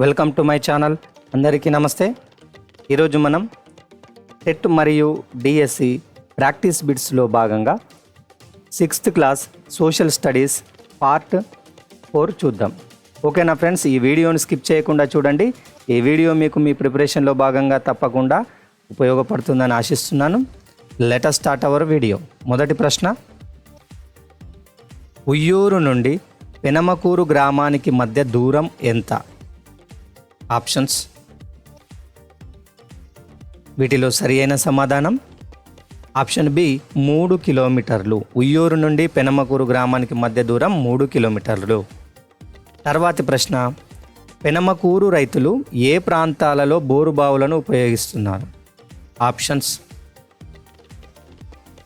Welcome to my channel. అందరికీ నమస్తే. ఈరోజు మనం టెట్ మరియు డిఎస్సి ప్రాక్టీస్ బిట్స్లో భాగంగా 6th class social studies part 4 చూద్దాం. ఓకేనా ఫ్రెండ్స్, ఈ వీడియోని స్కిప్ చేయకుండా చూడండి. ఈ వీడియో మీకు మీ ప్రిపరేషన్లో భాగంగా తప్పకుండా ఉపయోగపడుతుందని ఆశిస్తున్నాను. Let us start our video. మొదటి ప్రశ్న, ఉయ్యూరు నుండి పెనమకూరు గ్రామానికి మధ్య దూరం ఎంత? ఆప్షన్స్. వీటిలో సరి అయిన సమాధానం ఆప్షన్ బి 3 కిలోమీటర్లు. ఉయ్యూరు నుండి పెనమకూరు గ్రామానికి మధ్య దూరం 3 కిలోమీటర్లు. తర్వాతి ప్రశ్న, పెనమకూరు రైతులు ఏ ప్రాంతాలలో బోరుబావులను ఉపయోగిస్తున్నారు? ఆప్షన్స్.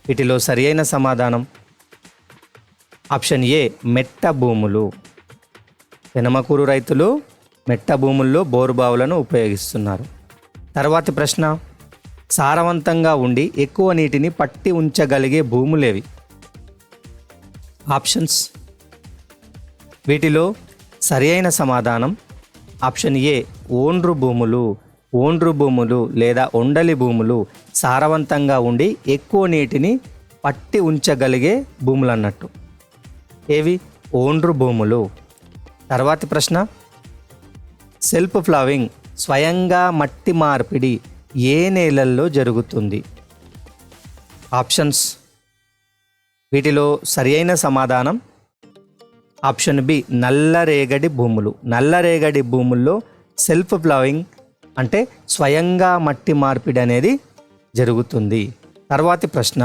వీటిలో సరి అయిన సమాధానం ఆప్షన్ ఏ మెట్ట భూములు. పెనమకూరు రైతులు మెట్ట భూముల్లో బోరుబావులను ఉపయోగిస్తున్నారు. తర్వాతి ప్రశ్న, సారవంతంగా ఉండి ఎక్కువ నీటిని పట్టి ఉంచగలిగే భూములేవి? ఆప్షన్స్. వీటిలో సరి అయిన సమాధానం ఆప్షన్ ఏ ఓండ్రు భూములు. ఓండ్రు భూములు లేదా ఒండలి భూములు సారవంతంగా ఉండి ఎక్కువ నీటిని పట్టి ఉంచగలిగే భూములు అన్నట్టు. ఏవి? ఓండ్రు భూములు. తర్వాతి ప్రశ్న, సెల్ఫ్ ప్లవింగ్ స్వయంగా మట్టి మార్పిడి ఏ నేలల్లో జరుగుతుంది? ఆప్షన్స్. వీటిలో సరి అయిన సమాధానం ఆప్షన్ బి నల్లరేగడి భూములు. నల్లరేగడి భూముల్లో సెల్ఫ్ ప్లవింగ్ అంటే స్వయంగా మట్టి మార్పిడి అనేది జరుగుతుంది. తర్వాతి ప్రశ్న,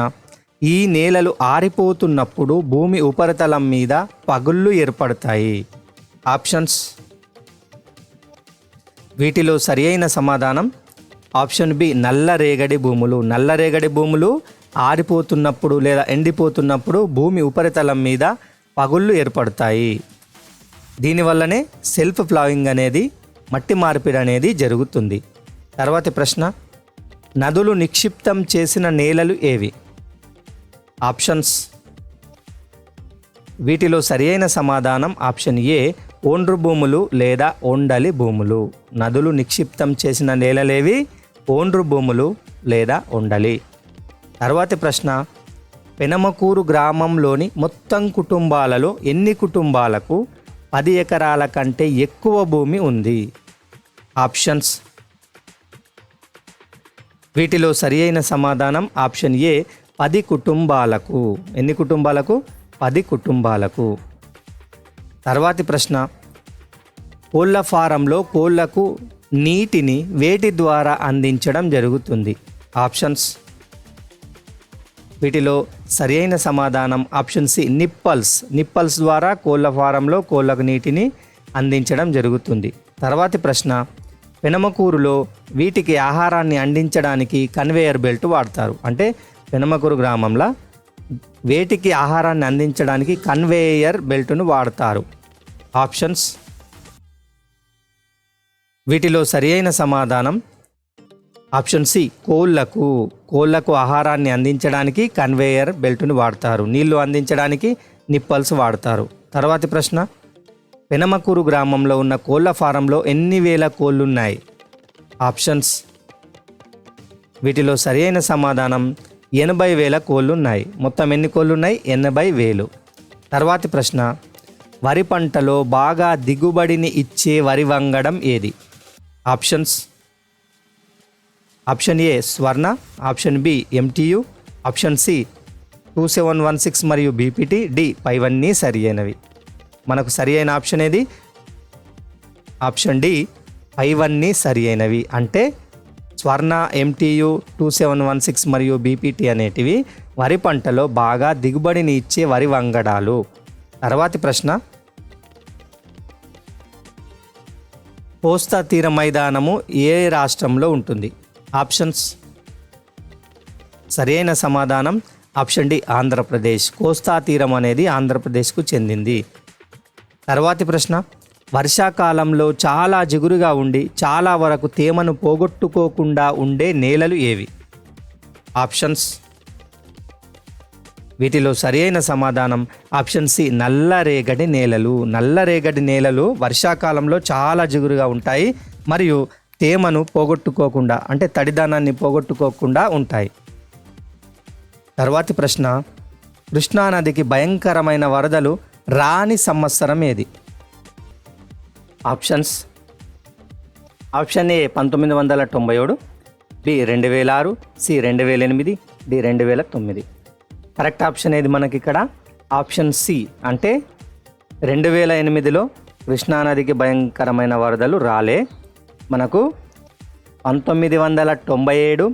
ఈ నేలలు ఆరిపోతున్నప్పుడు భూమి ఉపరితలం మీద పగుళ్ళు ఏర్పడతాయి. ఆప్షన్స్. వీటిలో సరి అయిన సమాధానం ఆప్షన్ బి నల్లరేగడి భూములు. నల్లరేగడి భూములు ఆరిపోతున్నప్పుడు లేదా ఎండిపోతున్నప్పుడు భూమి ఉపరితలం మీద పగుళ్ళు ఏర్పడతాయి. దీనివల్లనే సెల్ఫ్ ప్లవింగ్ అనేది మట్టి మార్పిడి అనేది జరుగుతుంది. తర్వాతి ప్రశ్న, నదులు నిక్షిప్తం చేసిన నేలలు ఏవి? ఆప్షన్స్. వీటిలో సరి అయిన సమాధానం ఆప్షన్ ఏ ఓండ్రు భూములు లేదా ఒండలి భూములు. నదులు నిక్షిప్తం చేసిన నేలలేవి? ఓండ్రు భూములు లేదా ఒండలి. తర్వాతి ప్రశ్న, పెనమకూరు గ్రామంలోని మొత్తం కుటుంబాలలో ఎన్ని కుటుంబాలకు 10 ఎకరాల కంటే ఎక్కువ భూమి ఉంది? ఆప్షన్స్. వీటిలో సరి అయిన సమాధానం ఆప్షన్ ఏ 10 కుటుంబాలకు. ఎన్ని కుటుంబాలకు? 10 కుటుంబాలకు. తర్వాతి ప్రశ్న, కోళ్ళ ఫారంలో కోళ్లకు నీటిని వేటి ద్వారా అందించడం జరుగుతుంది? ఆప్షన్స్. వీటిలో సరి అయిన సమాధానం ఆప్షన్ సి నిప్పల్స్. నిప్పల్స్ ద్వారా కోళ్ళ ఫారంలో కోళ్లకు నీటిని అందించడం జరుగుతుంది. తర్వాతి ప్రశ్న, పెనమకూరులో వీటికి ఆహారాన్ని అందించడానికి కన్వేయర్ బెల్ట్ వాడతారు. అంటే పెనమకూరు గ్రామంలో వేటికి ఆహారాన్ని అందించడానికి కన్వేయర్ బెల్ట్ను వాడతారు? ఆప్షన్స్. వీటిలో సరి అయిన సమాధానం ఆప్షన్ సి కోళ్లకు. కోళ్లకు ఆహారాన్ని అందించడానికి కన్వేయర్ బెల్ట్ను వాడతారు. నీళ్లు అందించడానికి నిప్పల్స్ వాడతారు. తర్వాతి ప్రశ్న, పెనమకూరు గ్రామంలో ఉన్న కోళ్ల ఫారంలో ఎన్ని వేల కోళ్ళున్నాయి? ఆప్షన్స్. వీటిలో సరి అయిన సమాధానం 80,000 కోళ్ళున్నాయి. మొత్తం ఎన్ని కోళ్ళున్నాయి? 80,000. తర్వాతి ప్రశ్న, వరి పంటలో బాగా దిగుబడిని ఇచ్చే వరి వంగడం ఏది? Options. Option A Swarna, option B MTU, option C 2716 మరియు బీపీటీ, డి పైవన్నీ సరి అయినవి. మనకు సరి అయిన ఆప్షన్ ఏది? ఆప్షన్ డి పైవన్నీ సరి అయినవి. అంటే స్వర్ణ, ఎంటియు, 2716 మరియు బీపీటీ అనేటివి వరి పంటలో బాగా దిగుబడిని ఇచ్చే వరి వంగడాలు. తర్వాతి ప్రశ్న, కోస్తా తీర మైదానము ఏ రాష్ట్రంలో ఉంటుంది? ఆప్షన్స్. సరి అయిన సమాధానం ఆప్షన్ డి ఆంధ్రప్రదేశ్. కోస్తా తీరం అనేది ఆంధ్రప్రదేశ్కు చెందింది. తర్వాతి ప్రశ్న, వర్షాకాలంలో చాలా జిగురుగా ఉండి చాలా వరకు తేమను పోగొట్టుకోకుండా ఉండే నేలలు ఏవి? ఆప్షన్స్. వీటిలో సరైన సమాధానం ఆప్షన్ సి నల్లరేగడి నేలలు. నల్లరేగడి నేలలు వర్షాకాలంలో చాలా జిగురుగా ఉంటాయి మరియు తేమను పోగొట్టుకోకుండా అంటే తడిదనాన్ని పోగొట్టుకోకుండా ఉంటాయి. తర్వాతి ప్రశ్న, కృష్ణానదికి భయంకరమైన వరదలు రాని సంవత్సరం ఏది? Options: option A 1997, B 2006, C 2008, D 2009. Correct option ఏది మనకి ఇక్కడ? ఆప్షన్ సి అంటే 2008లో కృష్ణానదికి భయంకరమైన వరదలు రాలే. మనకు 1997,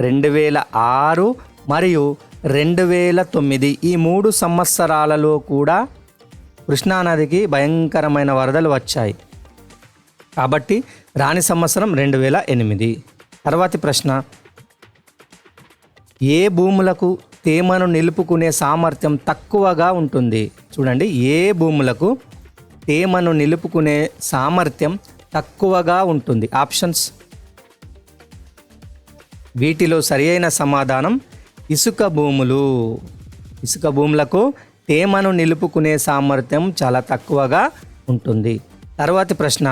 2006 మరియు 2009 ఈ 3 సంవత్సరాలలో కూడా కృష్ణానదికి భయంకరమైన వరదలు వచ్చాయి. కాబట్టి రాని సంవత్సరం 2008. తర్వాతి ప్రశ్న, ఏ భూములకు తేమను నిలుపుకునే సామర్థ్యం తక్కువగా ఉంటుంది? చూడండి, ఏ భూములకు తేమను నిలుపుకునే సామర్థ్యం తక్కువగా ఉంటుంది? ఆప్షన్స్: వీటిలో సరియైన సమాధానం ఇసుక భూములు. ఇసుక భూములకు తేమను నిలుపుకునే సామర్థ్యం చాలా తక్కువగా ఉంటుంది. తర్వాతి ప్రశ్న,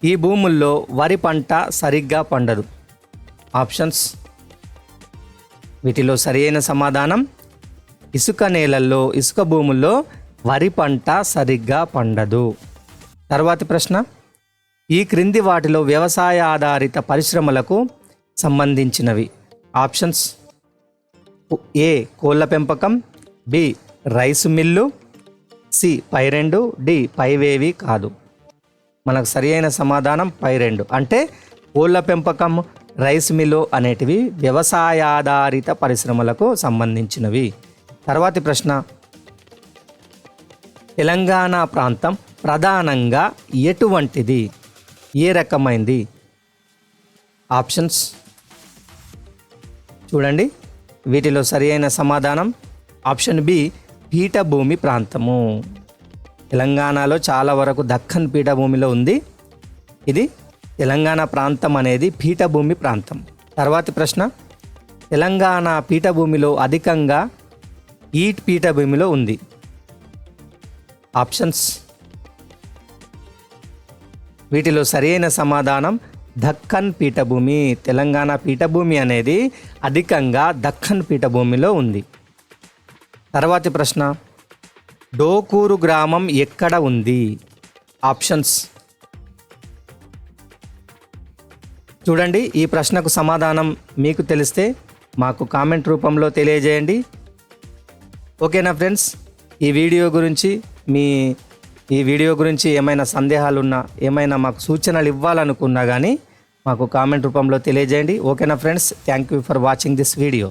ఈ భూముల్లో వరి పంట సరిగ్గా పండదు. ఆప్షన్స్: వీటిలో సరైన సమాధానం ఇసుక నేలల్లో, ఇసుక భూముల్లో వరి పంట సరిగ్గా పండదు. తర్వాతి ప్రశ్న, ఈ క్రింది వాటిలో వ్యవసాయ ఆధారిత పరిశ్రమలకు సంబంధించినవి? ఆప్షన్స్: ఏ కోళ్ళ పెంపకం, బి రైసు మిల్లు, సి పైరెండు, డి పైవేవి కాదు. మనకు సరియైన సమాధానం పైరెండు అంటే కోళ్ళ పెంపకం, రైస్ మిల్లు అనేటివి వ్యవసాయ ఆధారిత పరిశ్రమలకు సంబంధించినవి. తర్వాతి ప్రశ్న, తెలంగాణ ప్రాంతం ప్రధానంగా ఎటువంటిది? ఏ రకమైంది? ఆప్షన్స్ చూడండి, వీటిలో సరియైన సమాధానం ఆప్షన్ బి పీఠభూమి ప్రాంతము. తెలంగాణలో చాలా వరకు దక్కన్ పీఠభూమిలో ఉంది. ఇది తెలంగాణ ప్రాంతం అనేది పీఠభూమి ప్రాంతం. తర్వాతి ప్రశ్న, తెలంగాణ పీఠభూమిలో అధికంగా ఈ పీఠభూమిలో ఉంది. ఆప్షన్స్ వీటిలో సరైన సమాధానం దక్కన్ పీఠభూమి. తెలంగాణ పీఠభూమి అనేది అధికంగా దక్కన్ పీఠభూమిలో ఉంది. తర్వాతి ప్రశ్న, డోకూరు గ్రామం ఎక్కడ ఉంది? ఆప్షన్స్ చూడండి, ఈ ప్రశ్నకు సమాధానం మీకు తెలిస్తే మాకు కామెంట్ రూపంలో తెలియజేయండి. ఓకేనా ఫ్రెండ్స్, ఈ వీడియో గురించి ఏమైనా సందేహాలున్నా, ఏమైనా మాకు సూచనలు ఇవ్వాలనుకున్నా కానీ మాకు కామెంట్ రూపంలో తెలియజేయండి. ఓకేనా friends, thank you for watching this video.